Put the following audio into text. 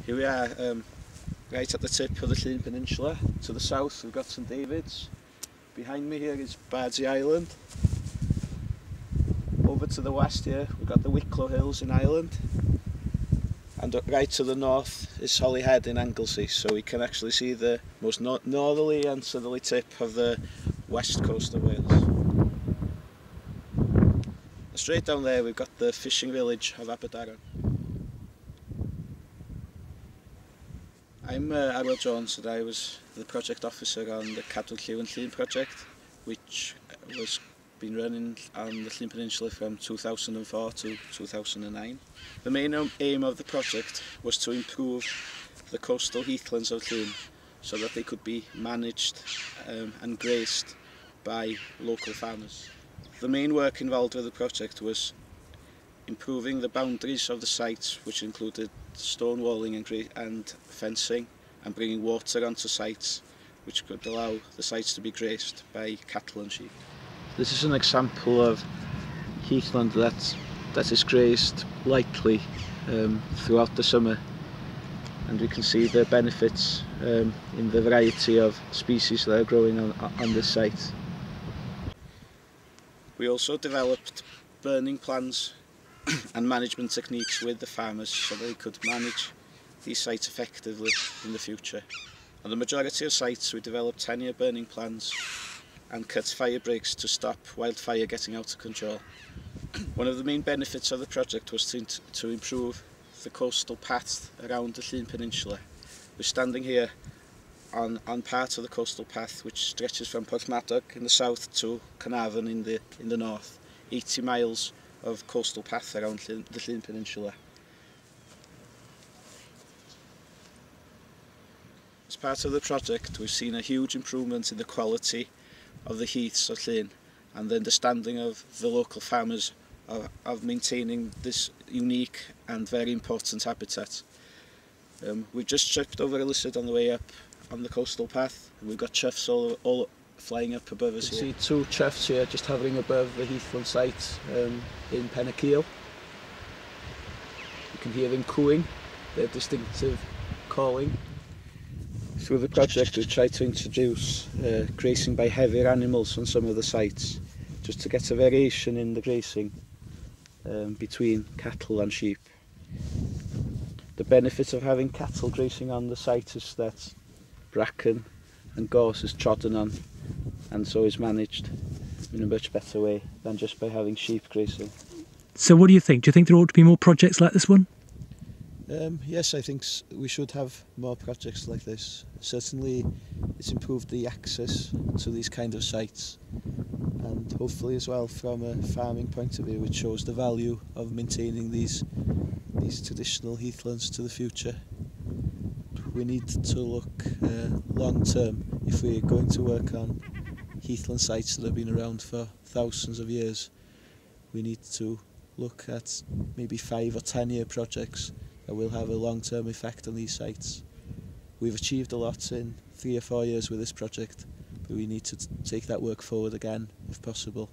Here we are, right at the tip of the Llŷn Peninsula. To the south we've got St David's. Behind me here is Bardsey Island. Over to the west here we've got the Wicklow Hills in Ireland. And right to the north is Holyhead in Anglesey, so we can actually see the most northerly and southerly tip of the west coast of Wales. Straight down there we've got the fishing village of Aberdaron. I'm Arwel Jones and I was the project officer on the Cadw'r Lliw and Llŷn project, which was been running on the Llŷn Peninsula from 2004 to 2009. The main aim of the project was to improve the coastal heathlands of Llŷn so that they could be managed and grazed by local farmers. The main work involved with the project was improving the boundaries of the sites, which included stone walling and fencing, and bringing water onto sites which could allow the sites to be grazed by cattle and sheep. This is an example of heathland that is grazed lightly throughout the summer, and we can see the benefits in the variety of species that are growing on this site. We also developed burning plans and management techniques with the farmers so they could manage these sites effectively in the future. On the majority of sites we developed 10-year burning plans and cut fire breaks to stop wildfire getting out of control. One of the main benefits of the project was to improve the coastal path around the Llŷn Peninsula. We're standing here on part of the coastal path which stretches from Porthmadog in the south to Carnarvon in the north, 80 miles of coastal path around the Llŷn Peninsula. As part of the project we've seen a huge improvement in the quality of the heaths of Llŷn and the understanding of the local farmers of maintaining this unique and very important habitat. We've just tripped over a lizard on the way up on the coastal path, and we've got choughs all flying up above us here. You can see two choughs here just hovering above the heathland site in Pennaceal. You can hear them cooing, their distinctive calling. Through the project we've tried to introduce grazing by heavier animals on some of the sites, just to get a variation in the grazing between cattle and sheep. The benefit of having cattle grazing on the site is that bracken and gorse is trodden on and so is managed in a much better way than just by having sheep grazing. So what do you think? Do you think there ought to be more projects like this one? Yes, I think we should have more projects like this. Certainly it's improved the access to these kind of sites, and hopefully as well from a farming point of view it shows the value of maintaining these traditional heathlands to the future. We need to look long term if we're going to work on heathland sites that have been around for thousands of years. We need to look at maybe 5 or 10-year projects that will have a long-term effect on these sites. We've achieved a lot in 3 or 4 years with this project, but we need to take that work forward again if possible.